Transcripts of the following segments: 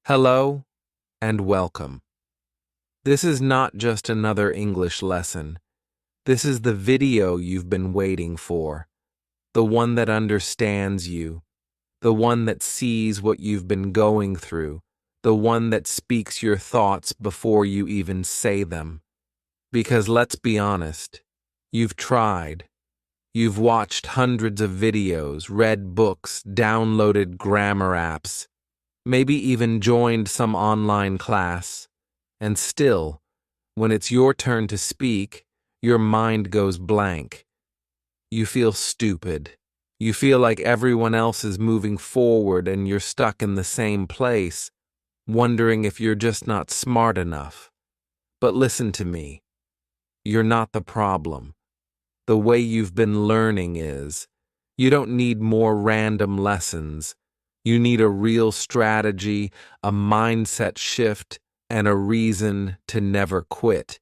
Hello and welcome. This is not just another English lesson. This is the video you've been waiting for, the one that understands you, the one that sees what you've been going through, the one that speaks your thoughts before you even say them. Because let's be honest, you've tried. You've watched hundreds of videos, read books, downloaded grammar apps, maybe even joined some online class, and still, when it's your turn to speak, your mind goes blank. You feel stupid. You feel like everyone else is moving forward and you're stuck in the same place, wondering if you're just not smart enough. But listen to me. You're not the problem. The way you've been learning is. You don't need more random lessons. You need a real strategy, a mindset shift, and a reason to never quit.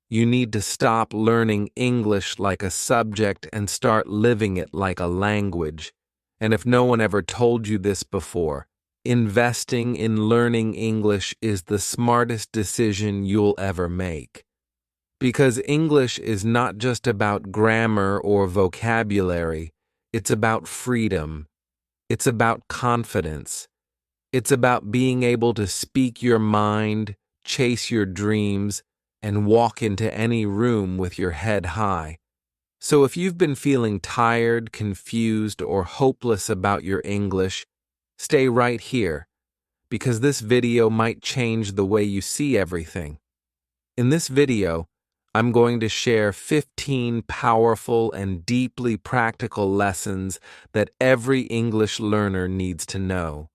You need to stop learning English like a subject and start living it like a language. And if no one ever told you this before, investing in learning English is the smartest decision you'll ever make. Because English is not just about grammar or vocabulary, it's about freedom. It's about confidence. It's about being able to speak your mind, chase your dreams, and walk into any room with your head high. So if you've been feeling tired, confused, or hopeless about your English, stay right here, because this video might change the way you see everything. In this video, I'm going to share 15 powerful and deeply practical lessons that every English learner needs to know.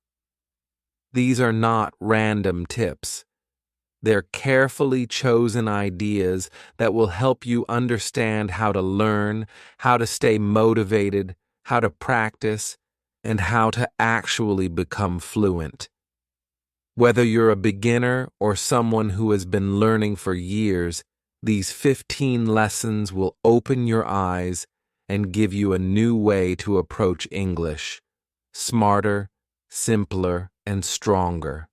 These are not random tips. They're carefully chosen ideas that will help you understand how to learn, how to stay motivated, how to practice, and how to actually become fluent. Whether you're a beginner or someone who has been learning for years, these 15 lessons will open your eyes and give you a new way to approach English, smarter, simpler, and stronger.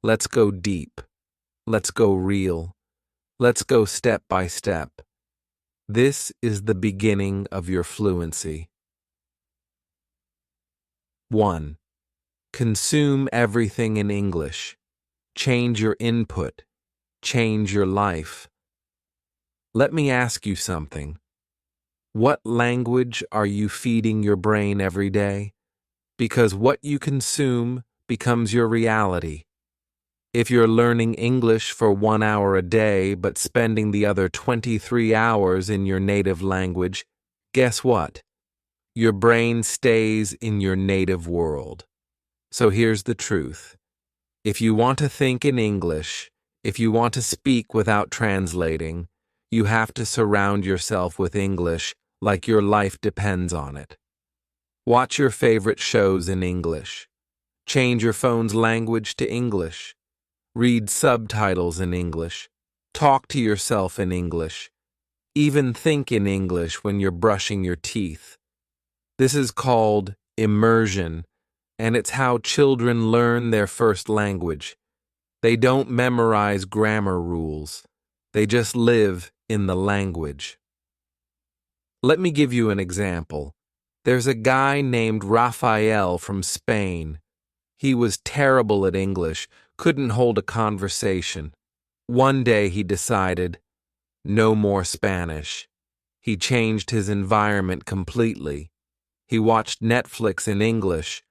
Let's go deep. Let's go real. Let's go step by step. This is the beginning of your fluency. 1. Consume everything in English. Change your input. Change your life. Let me ask you something. What language are you feeding your brain every day? Because what you consume becomes your reality. If you're learning English for 1 hour a day but spending the other 23 hours in your native language, guess what? Your brain stays in your native world. So here's the truth. If you want to think in English, if you want to speak without translating, you have to surround yourself with English like your life depends on it. Watch your favorite shows in English. Change your phone's language to English. Read subtitles in English. Talk to yourself in English. Even think in English when you're brushing your teeth. This is called immersion, and it's how children learn their first language. They don't memorize grammar rules. They just live in the language. Let me give you an example. There's a guy named Rafael from Spain. He was terrible at English, couldn't hold a conversation. One day he decided, no more Spanish. He changed his environment completely. He watched Netflix in English,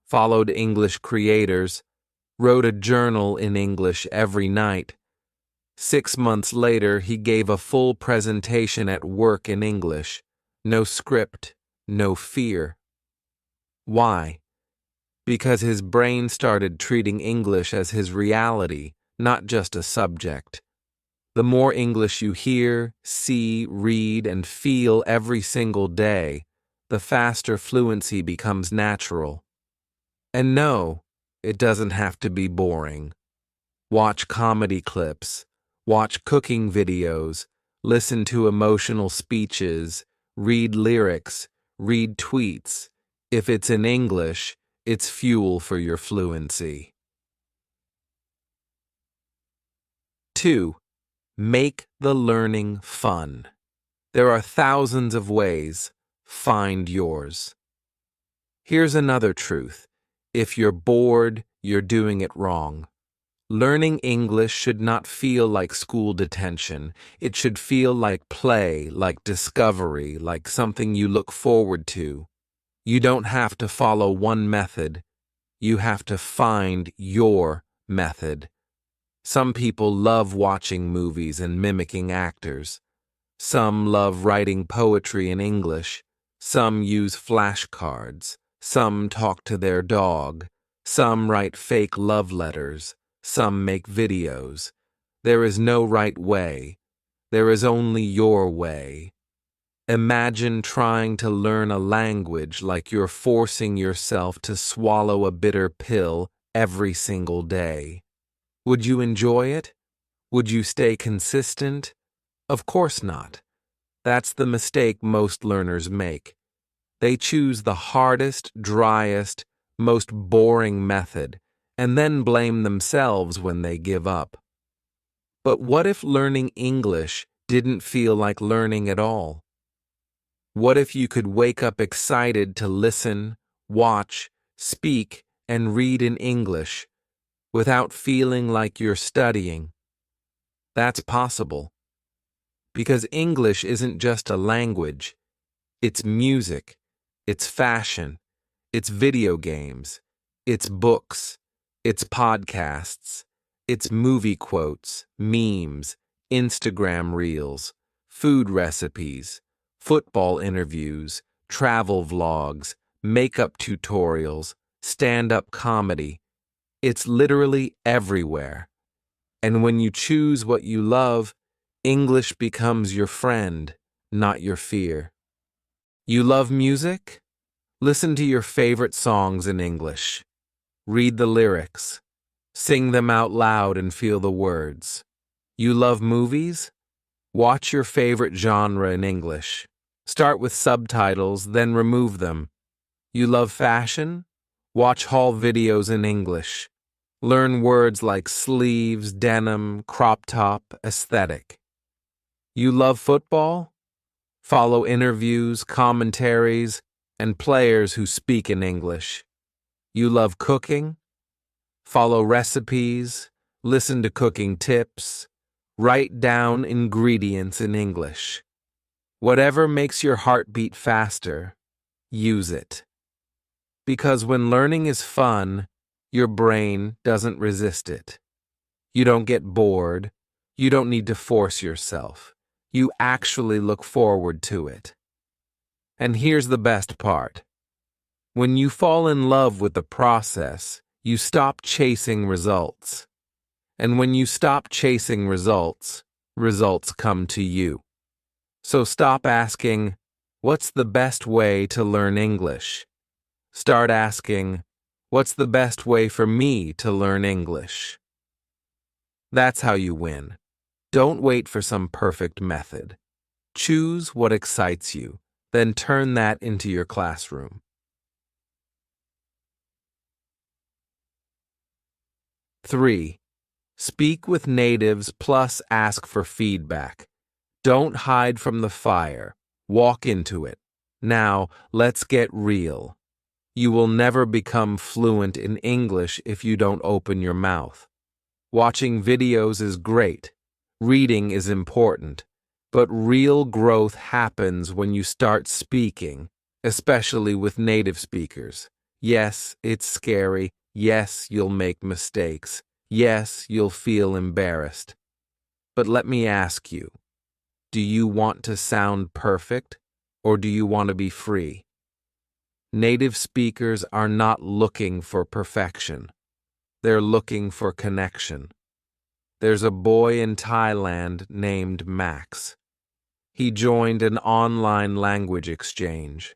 followed English creators, wrote a journal in English every night. 6 months later, he gave a full presentation at work in English. No script, no fear. Why? Because his brain started treating English as his reality, not just a subject. The more English you hear, see, read, and feel every single day, the faster fluency becomes natural. And no, it doesn't have to be boring. Watch comedy clips. Watch cooking videos, listen to emotional speeches, read lyrics, read tweets. If it's in English, it's fuel for your fluency. 2. Make the learning fun. There are thousands of ways. Find yours. Here's another truth. If you're bored, you're doing it wrong. Learning English should not feel like school detention. It should feel like play, like discovery, like something you look forward to. You don't have to follow one method. You have to find your method. Some people love watching movies and mimicking actors. Some love writing poetry in English. Some use flashcards. Some talk to their dog. Some write fake love letters. Some make videos. There is no right way. There is only your way. Imagine trying to learn a language like you're forcing yourself to swallow a bitter pill every single day. Would you enjoy it? Would you stay consistent? Of course not. That's the mistake most learners make. They choose the hardest, driest, most boring method, and then blame themselves when they give up. But what if learning English didn't feel like learning at all? What if you could wake up excited to listen, watch, speak, and read in English without feeling like you're studying? That's possible. Because English isn't just a language. It's music, it's fashion, it's video games, it's books, it's podcasts, it's movie quotes, memes, Instagram reels, food recipes, football interviews, travel vlogs, makeup tutorials, stand-up comedy. It's literally everywhere. And when you choose what you love, English becomes your friend, not your fear. You love music? Listen to your favorite songs in English. Read the lyrics. Sing them out loud and feel the words. You love movies? Watch your favorite genre in English. Start with subtitles, then remove them. You love fashion? Watch haul videos in English. Learn words like sleeves, denim, crop top, aesthetic. You love football? Follow interviews, commentaries, and players who speak in English. You love cooking? Follow recipes, listen to cooking tips, write down ingredients in English. Whatever makes your heart beat faster, use it. Because when learning is fun, your brain doesn't resist it. You don't get bored. You don't need to force yourself. You actually look forward to it. And here's the best part. When you fall in love with the process, you stop chasing results. And when you stop chasing results, results come to you. So stop asking, what's the best way to learn English? Start asking, what's the best way for me to learn English? That's how you win. Don't wait for some perfect method. Choose what excites you, then turn that into your classroom. 3. Speak with natives plus ask for feedback. Don't hide from the fire. Walk into it. Now, let's get real. You will never become fluent in English if you don't open your mouth. Watching videos is great. Reading is important. But real growth happens when you start speaking, especially with native speakers. Yes, it's scary. Yes, you'll make mistakes. Yes, you'll feel embarrassed. But let me ask you, do you want to sound perfect, or do you want to be free? Native speakers are not looking for perfection. They're looking for connection. There's a boy in Thailand named Max. He joined an online language exchange.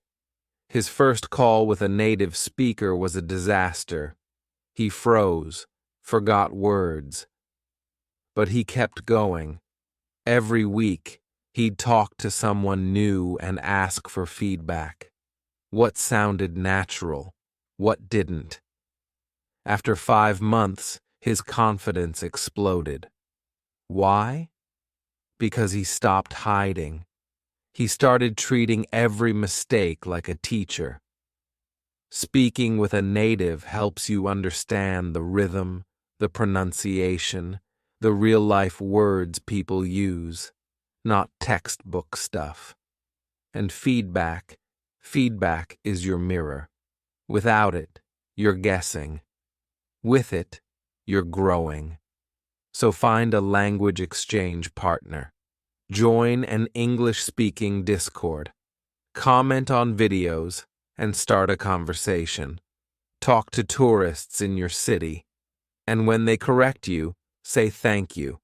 His first call with a native speaker was a disaster. He froze, forgot words. But he kept going. Every week, he'd talk to someone new and ask for feedback. What sounded natural? What didn't? After 5 months, his confidence exploded. Why? Because he stopped hiding. He started treating every mistake like a teacher. Speaking with a native helps you understand the rhythm, the pronunciation, the real-life words people use, not textbook stuff. And feedback is your mirror. Without it, you're guessing. With it, you're growing. So find a language exchange partner. Join an English-speaking Discord. Comment on videos and start a conversation. Talk to tourists in your city. And when they correct you, say thank you,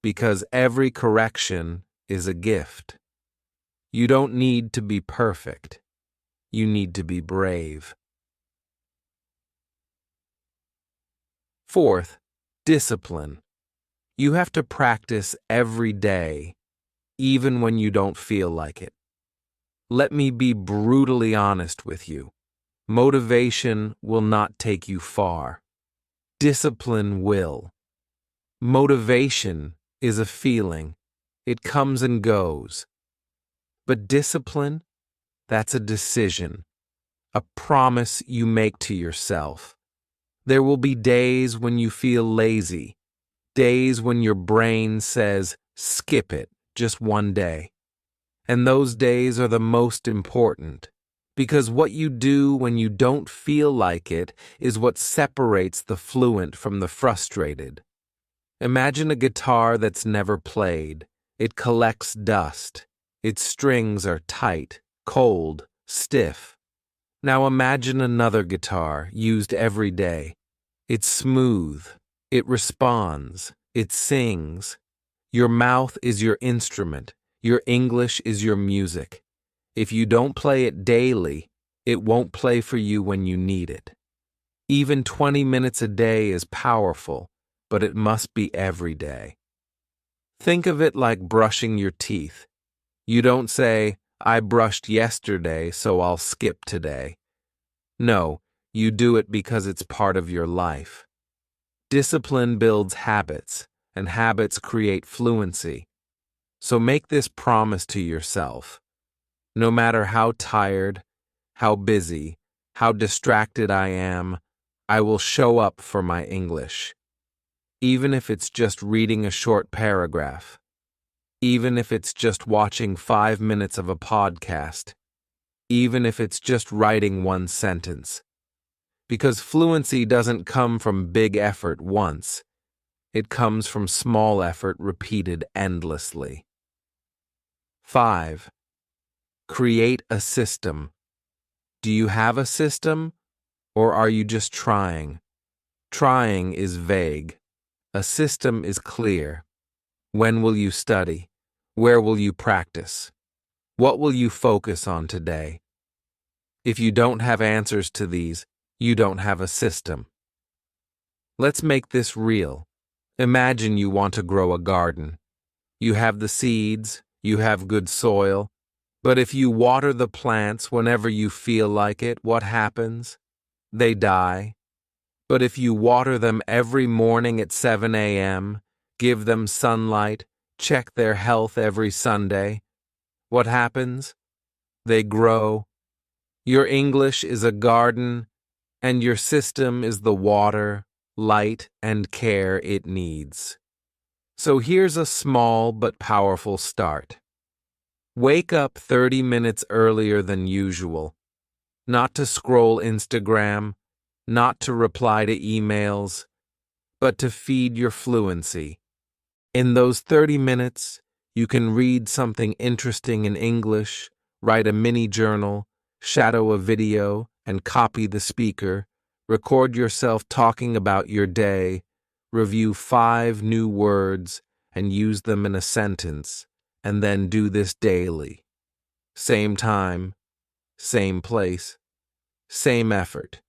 because every correction is a gift. You don't need to be perfect. You need to be brave. Fourth, discipline. You have to practice every day, even when you don't feel like it. Let me be brutally honest with you. Motivation will not take you far. Discipline will. Motivation is a feeling. It comes and goes. But discipline, that's a decision, a promise you make to yourself. There will be days when you feel lazy, days when your brain says, skip it, just one day. And those days are the most important, because what you do when you don't feel like it is what separates the fluent from the frustrated. Imagine a guitar that's never played. It collects dust. Its strings are tight, cold, stiff. Now imagine another guitar used every day. It's smooth. It responds. It sings. Your mouth is your instrument. Your English is your music. If you don't play it daily, it won't play for you when you need it. Even 20 minutes a day is powerful, but it must be every day. Think of it like brushing your teeth. You don't say, I brushed yesterday, so I'll skip today. No, you do it because it's part of your life. Discipline builds habits, and habits create fluency. So make this promise to yourself. No matter how tired, how busy, how distracted I am, I will show up for my English. Even if it's just reading a short paragraph. Even if it's just watching 5 minutes of a podcast. Even if it's just writing one sentence. Because fluency doesn't come from big effort once. It comes from small effort repeated endlessly. 5. Create a system. Do you have a system, or are you just trying? Trying is vague. A system is clear. When will you study? Where will you practice? What will you focus on today? If you don't have answers to these, you don't have a system. Let's make this real. Imagine you want to grow a garden. You have the seeds, you have good soil, but if you water the plants whenever you feel like it, what happens? They die. But if you water them every morning at 7 a.m., give them sunlight, check their health every Sunday, what happens? They grow. Your English is a garden, and your system is the water, light, and care it needs. So here's a small but powerful start. Wake up 30 minutes earlier than usual. Not to scroll Instagram, not to reply to emails, but to feed your fluency. In those 30 minutes, you can read something interesting in English, write a mini journal, shadow a video, and copy the speaker, record yourself talking about your day, review 5 new words, and use them in a sentence, and then do this daily. Same time, same place, same effort.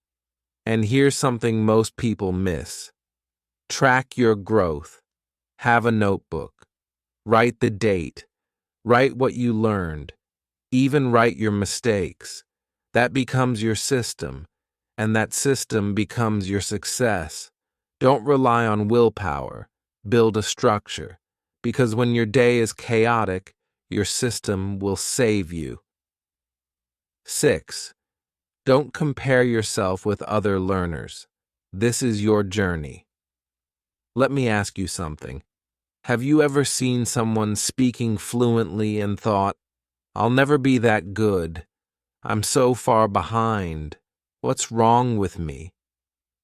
And here's something most people miss. Track your growth. Have a notebook. Write the date. Write what you learned. Even write your mistakes. That becomes your system, and that system becomes your success. Don't rely on willpower. Build a structure. because when your day is chaotic, your system will save you. 6. Don't compare yourself with other learners. This is your journey. Let me ask you something. Have you ever seen someone speaking fluently and thought, "I'll never be that good. I'm so far behind. What's wrong with me?"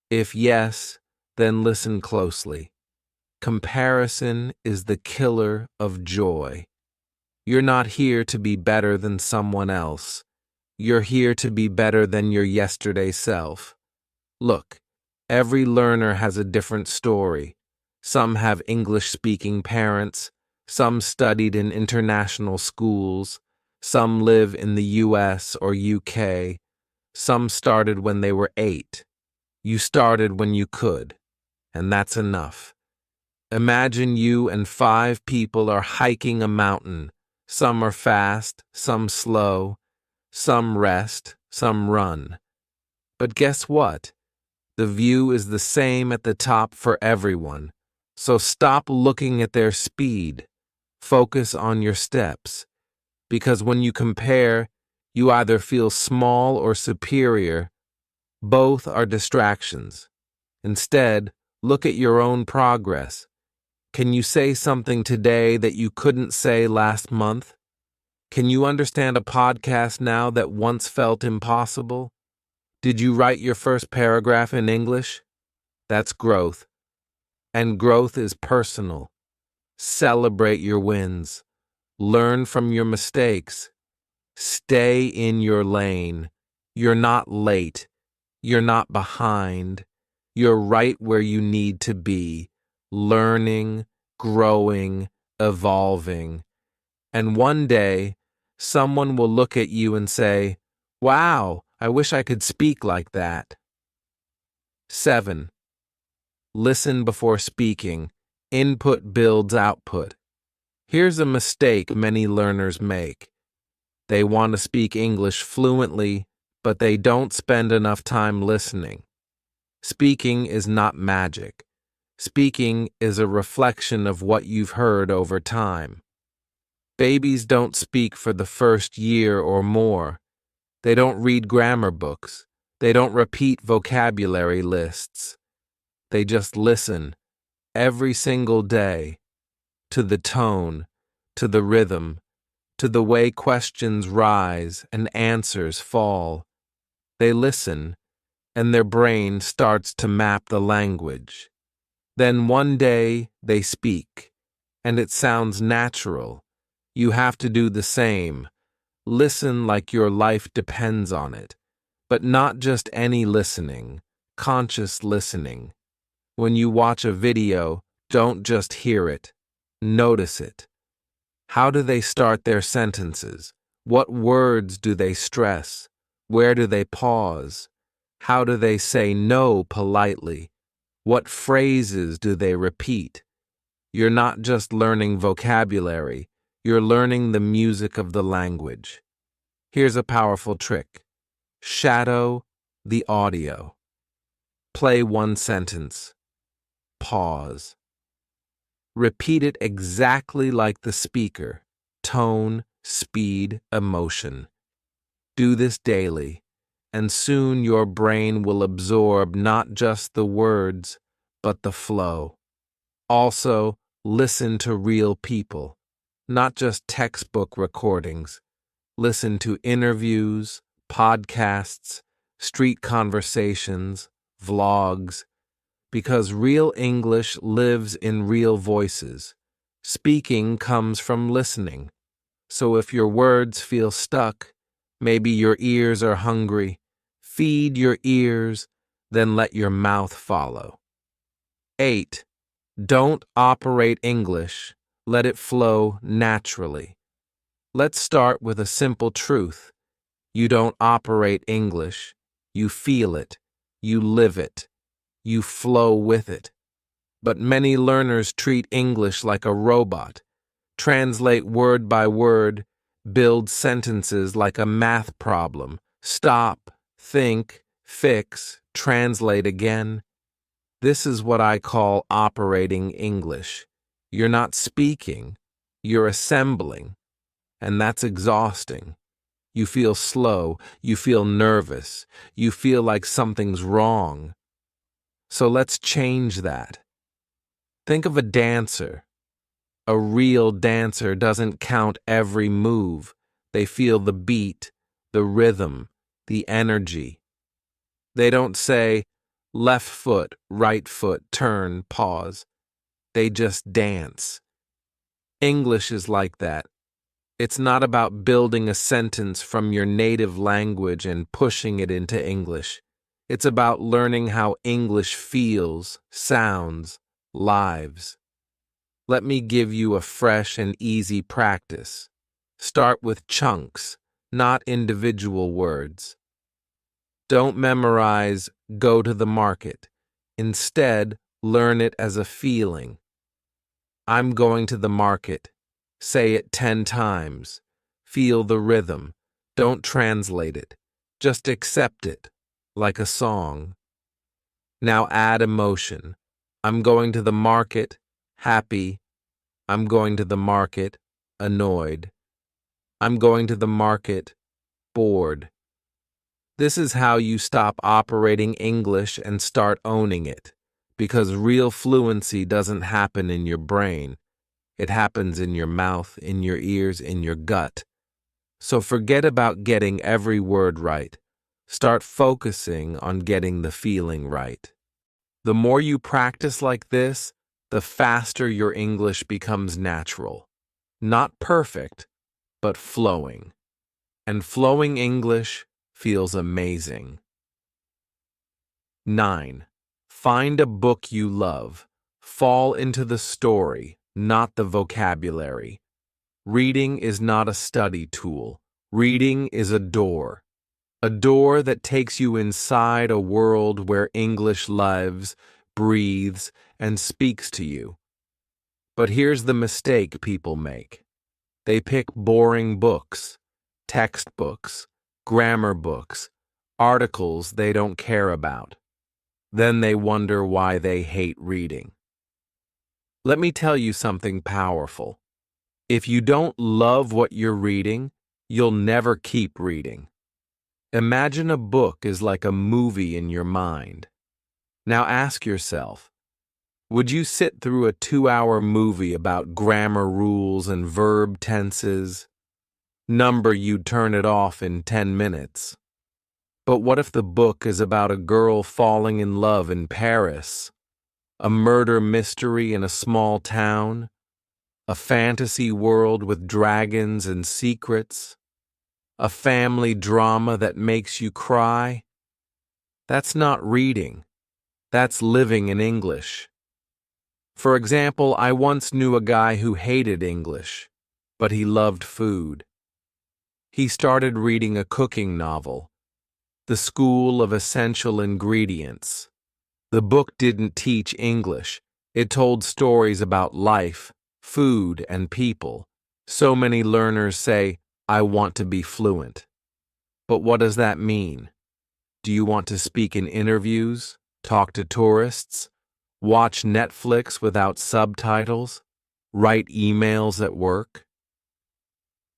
If yes, then listen closely. Comparison is the killer of joy. You're not here to be better than someone else. You're here to be better than your yesterday self. Look, every learner has a different story. Some have English-speaking parents, some studied in international schools, some live in the US or UK, some started when they were 8. You started when you could, and that's enough. Imagine you and 5 people are hiking a mountain. Some are fast, some slow, some rest, some run. But guess what? The view is the same at the top for everyone. So stop looking at their speed. Focus on your steps. Because when you compare, you either feel small or superior. Both are distractions. Instead, look at your own progress. Can you say something today that you couldn't say last month? Can you understand a podcast now that once felt impossible? Did you write your first paragraph in English? That's growth. And growth is personal. Celebrate your wins. Learn from your mistakes. Stay in your lane. You're not late. You're not behind. You're right where you need to be, learning, growing, evolving. And one day, someone will look at you and say, "Wow, I wish I could speak like that." 7. Listen before speaking. Input builds output. Here's a mistake many learners make. They want to speak English fluently, but they don't spend enough time listening. Speaking is not magic. Speaking is a reflection of what you've heard over time. Babies don't speak for the first year or more. They don't read grammar books. They don't repeat vocabulary lists. They just listen every single day to the tone, to the rhythm, to the way questions rise and answers fall. They listen, and their brain starts to map the language. Then one day they speak, and it sounds natural. You have to do the same. Listen like your life depends on it. But not just any listening, conscious listening. When you watch a video, don't just hear it. Notice it. How do they start their sentences? What words do they stress? Where do they pause? How do they say no politely? What phrases do they repeat? You're not just learning vocabulary, you're learning the music of the language. Here's a powerful trick. Shadow the audio. Play one sentence. Pause. Repeat it exactly like the speaker. Tone, speed, emotion. Do this daily, and soon your brain will absorb not just the words, but the flow. Also, listen to real people, not just textbook recordings. Listen to interviews, podcasts, street conversations, vlogs, because real English lives in real voices. Speaking comes from listening. So if your words feel stuck, maybe your ears are hungry, feed your ears, then let your mouth follow. 8. Don't operate English. Let it flow naturally. Let's start with a simple truth. You don't operate English. You feel it. You live it. You flow with it. But many learners treat English like a robot, translate word by word, build sentences like a math problem, stop, think, fix, translate again. This is what I call operating English. You're not speaking, you're assembling, and that's exhausting. You feel slow, you feel nervous, you feel like something's wrong. So let's change that. Think of a dancer. A real dancer doesn't count every move. They feel the beat, the rhythm, the energy. They don't say, left foot, right foot, turn, pause. They just dance. English is like that. It's not about building a sentence from your native language and pushing it into English. It's about learning how English feels, sounds, lives. Let me give you a fresh and easy practice. Start with chunks, not individual words. Don't memorize, go to the market. Instead, learn it as a feeling. I'm going to the market. Say it 10 times. Feel the rhythm. Don't translate it. Just accept it, like a song. Now add emotion. I'm going to the market, happy. I'm going to the market, annoyed. I'm going to the market, bored. This is how you stop operating English and start owning it, because real fluency doesn't happen in your brain. It happens in your mouth, in your ears, in your gut. So forget about getting every word right. Start focusing on getting the feeling right. The more you practice like this, the faster your English becomes natural. Not perfect, but flowing. And flowing English feels amazing. 9. Find a book you love. Fall into the story, not the vocabulary. Reading is not a study tool. Reading is a door that takes you inside a world where English lives, breathes, and speaks to you. But here's the mistake people make. They pick boring books, textbooks, grammar books, articles they don't care about. Then they wonder why they hate reading. Let me tell you something powerful. If you don't love what you're reading, you'll never keep reading. Imagine a book is like a movie in your mind. Now ask yourself, would you sit through a 2-hour movie about grammar rules and verb tenses? You'd turn it off in 10 minutes. But what if the book is about a girl falling in love in Paris? A murder mystery in a small town? A fantasy world with dragons and secrets? A family drama that makes you cry? That's not reading. That's living in English. For example, I once knew a guy who hated English, but he loved food. He started reading a cooking novel, The School of Essential Ingredients. The book didn't teach English. It told stories about life, food, and people. So many learners say, I want to be fluent. But what does that mean? Do you want to speak in interviews, talk to tourists, watch Netflix without subtitles, write emails at work?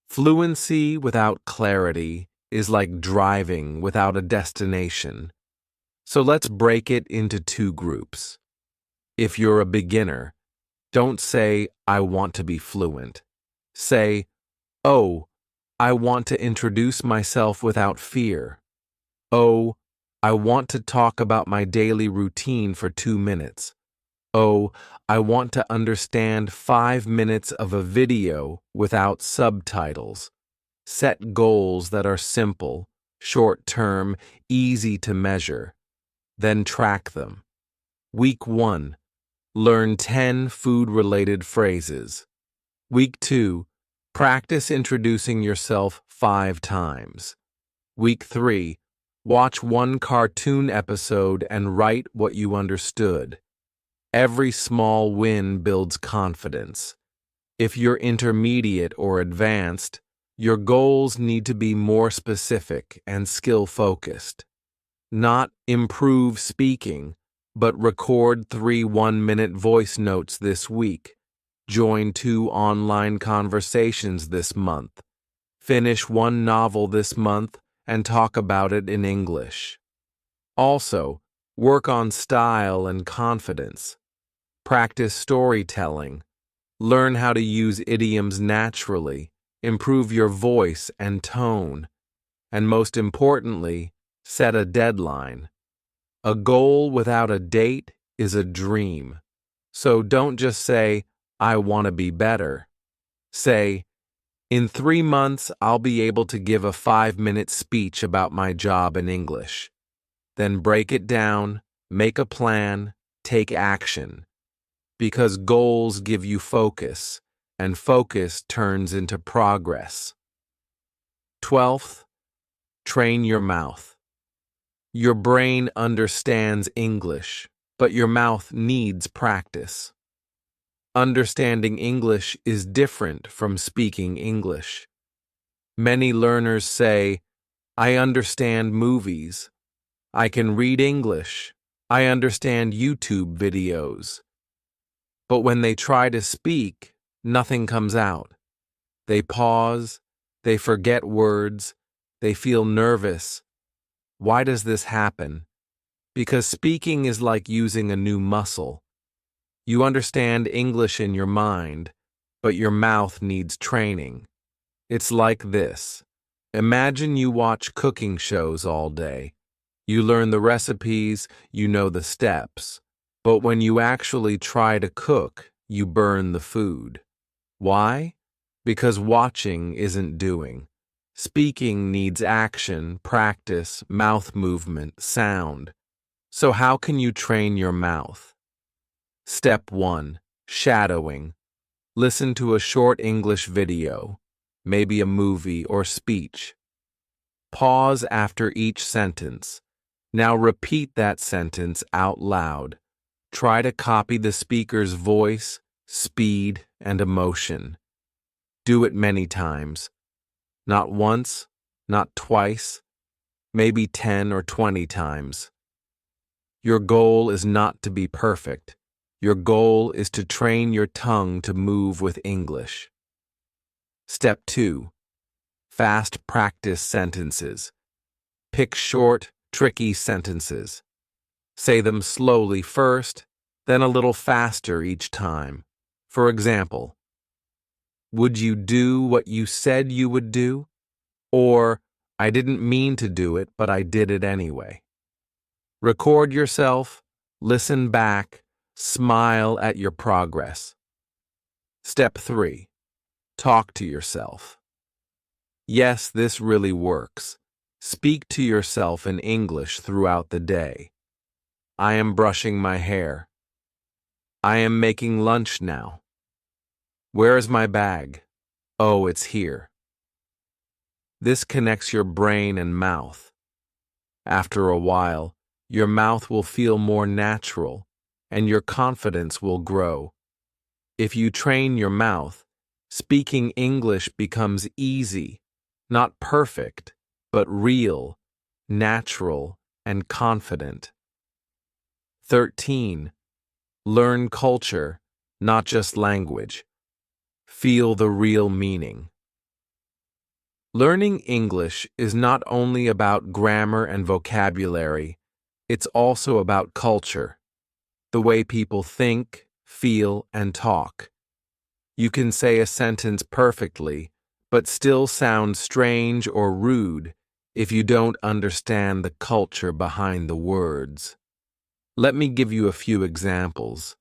Fluency without clarity is like driving without a destination. So let's break it into 2 groups. If you're a beginner, don't say, I want to be fluent. Say, oh, I want to introduce myself without fear. Oh, I want to talk about my daily routine for 2 minutes. Oh, I want to understand 5 minutes of a video without subtitles. Set goals that are simple, short-term, easy to measure. Then track them. Week 1. Learn 10 food-related phrases. Week 2. Practice introducing yourself 5 times. Week 3. Watch 1 cartoon episode and write what you understood. Every small win builds confidence. If you're intermediate or advanced, your goals need to be more specific and skill-focused. Not improve speaking, but record 3 one-minute voice notes this week. Join 2 online conversations this month. Finish 1 novel this month and talk about it in English. Also, work on style and confidence. Practice storytelling. Learn how to use idioms naturally. Improve your voice and tone. And most importantly, set a deadline. A goal without a date is a dream. So don't just say, I want to be better. Say, in 3 months, I'll be able to give a 5-minute speech about my job in English. Then break it down, make a plan, take action. Because goals give you focus, and focus turns into progress. 12th, train your mouth. Your brain understands English, but your mouth needs practice. Understanding English is different from speaking English. Many learners say, I understand movies. I can read English. I understand YouTube videos. But when they try to speak, nothing comes out. They pause, they forget words, they feel nervous. Why does this happen? Because speaking is like using a new muscle. You understand English in your mind, but your mouth needs training. It's like this. Imagine you watch cooking shows all day. You learn the recipes, you know the steps. But when you actually try to cook, you burn the food. Why? Because watching isn't doing. Speaking needs action, practice, mouth movement, sound. So how can you train your mouth? Step 1. Shadowing. Listen to a short English video, maybe a movie or speech. Pause after each sentence. Now repeat that sentence out loud. Try to copy the speaker's voice, speed, and emotion. Do it many times. Not once, not twice, maybe 10 or 20 times. Your goal is not to be perfect. Your goal is to train your tongue to move with English. Step 2. Fast practice sentences. Pick short, tricky sentences. Say them slowly first, then a little faster each time. For example, would you do what you said you would do? Or, I didn't mean to do it, but I did it anyway. Record yourself, listen back, smile at your progress. Step 3. Talk to yourself. Yes, this really works. Speak to yourself in English throughout the day. I am brushing my hair. I am making lunch now. Where is my bag? Oh, it's here. This connects your brain and mouth. After a while, your mouth will feel more natural, and your confidence will grow. If you train your mouth, speaking English becomes easy, not perfect, but real, natural, and confident. 13. Learn culture, not just language. Feel the real meaning. Learning English is not only about grammar and vocabulary, it's also about culture, the way people think, feel, and talk. You can say a sentence perfectly, but still sound strange or rude if you don't understand the culture behind the words. Let me give you a few examples.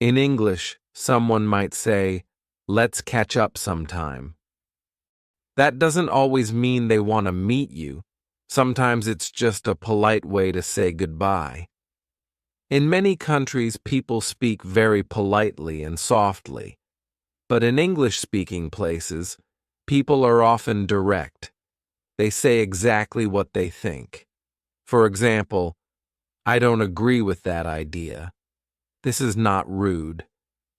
In English, someone might say, "Let's catch up sometime." That doesn't always mean they want to meet you. Sometimes it's just a polite way to say goodbye. In many countries, people speak very politely and softly. But in English-speaking places, people are often direct. They say exactly what they think. For example, I don't agree with that idea. This is not rude.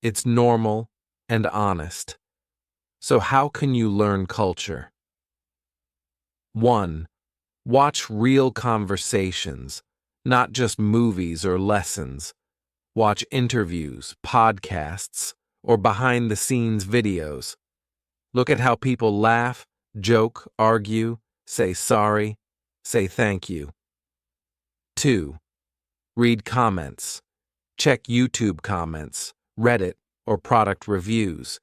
It's normal and honest. So how can you learn culture? 1. Watch real conversations, not just movies or lessons. Watch interviews, podcasts, or behind-the-scenes videos. Look at how people laugh, joke, argue, say sorry, say thank you. 2. Read comments. Check YouTube comments, Reddit, or product reviews.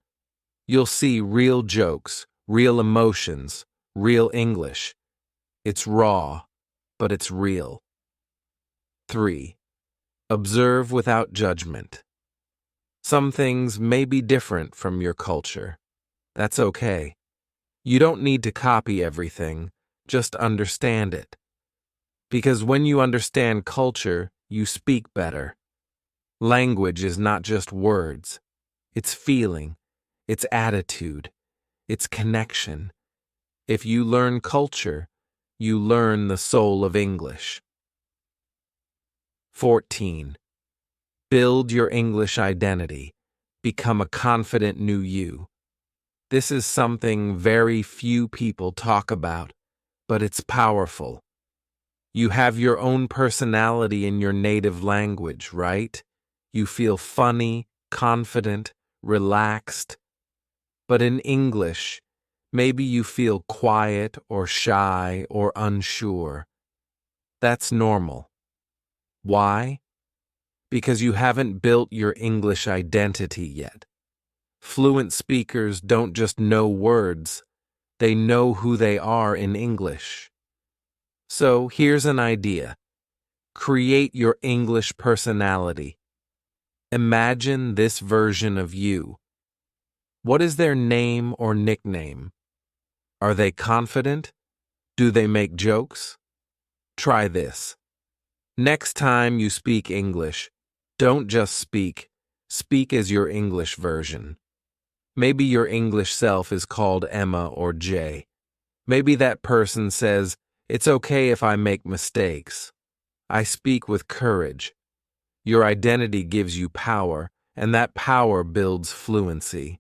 You'll see real jokes, real emotions, real English. It's raw, but it's real. 3. Observe without judgment. Some things may be different from your culture. That's okay. You don't need to copy everything, just understand it. Because when you understand culture, you speak better. Language is not just words. It's feeling, it's attitude, it's connection. If you learn culture, you learn the soul of English. 14. Build your English identity. Become a confident new you. This is something very few people talk about, but it's powerful. You have your own personality in your native language, right? You feel funny, confident, relaxed. But in English, maybe you feel quiet or shy or unsure. That's normal. Why? Because you haven't built your English identity yet. Fluent speakers don't just know words, they know who they are in English. So here's an idea. Create your English personality. Imagine this version of you. What is their name or nickname? Are they confident? Do they make jokes? Try this. Next time you speak English, don't just speak. Speak as your English version. Maybe your English self is called Emma or Jay. Maybe that person says, "It's okay if I make mistakes. I speak with courage." Your identity gives you power, and that power builds fluency.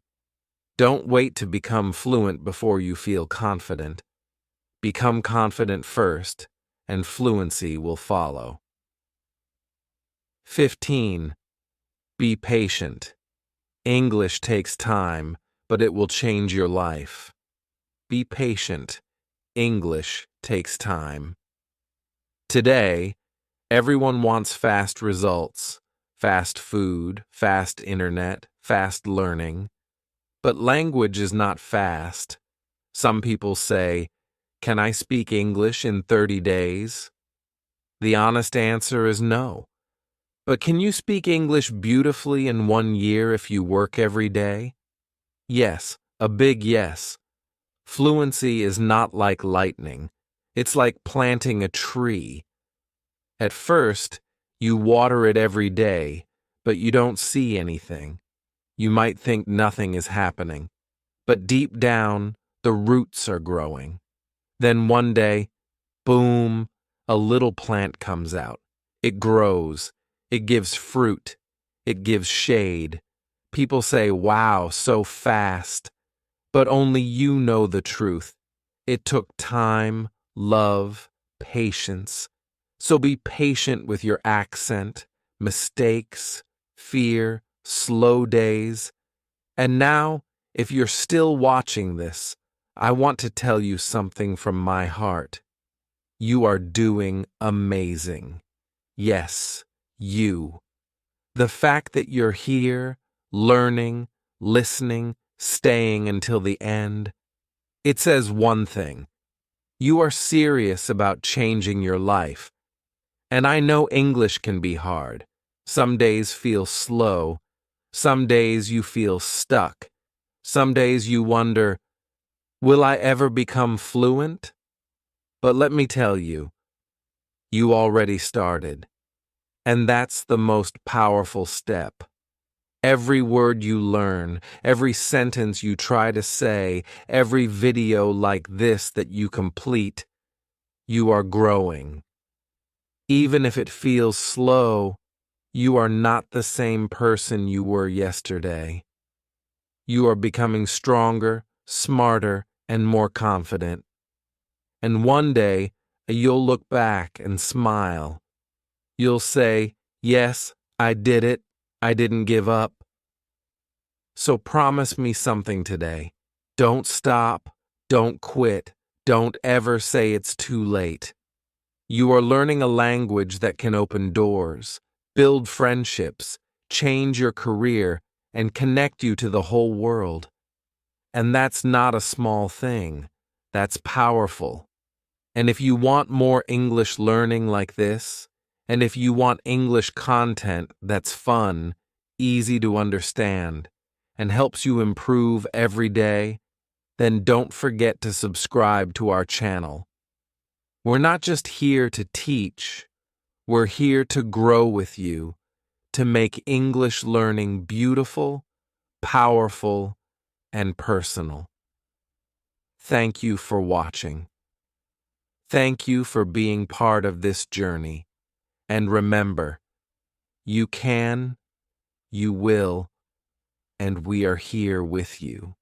Don't wait to become fluent before you feel confident. Become confident first, and fluency will follow. 15. Be patient. English takes time, but it will change your life. Be patient. English takes time. Today, everyone wants fast results, fast food, fast internet, fast learning. But language is not fast. Some people say, "Can I speak English in 30 days?" The honest answer is no. But can you speak English beautifully in 1 year if you work every day? Yes, a big yes. Fluency is not like lightning. It's like planting a tree. At first, you water it every day, but you don't see anything. You might think nothing is happening. But deep down, the roots are growing. Then one day, boom, a little plant comes out. It grows. It gives fruit. It gives shade. People say, "Wow, so fast." But only you know the truth. It took time, love, patience. So be patient with your accent, mistakes, fear, slow days. And now, if you're still watching this, I want to tell you something from my heart. You are doing amazing. Yes, you. The fact that you're here, learning, listening, staying until the end, it says one thing. You are serious about changing your life. And I know English can be hard. Some days feel slow. Some days you feel stuck. Some days you wonder, will I ever become fluent? But let me tell you, you already started. And that's the most powerful step. Every word you learn, every sentence you try to say, every video like this that you complete, you are growing. Even if it feels slow, you are not the same person you were yesterday. You are becoming stronger, smarter, and more confident. And one day, you'll look back and smile. You'll say, "Yes, I did it. I didn't give up." So promise me something today. Don't stop, don't quit, don't ever say it's too late. You are learning a language that can open doors, build friendships, change your career, and connect you to the whole world. And that's not a small thing. That's powerful. And if you want more English learning like this, and if you want English content that's fun, easy to understand, and helps you improve every day, then don't forget to subscribe to our channel. We're not just here to teach, we're here to grow with you, to make English learning beautiful, powerful, and personal. Thank you for watching. Thank you for being part of this journey. And remember, you can, you will, and we are here with you.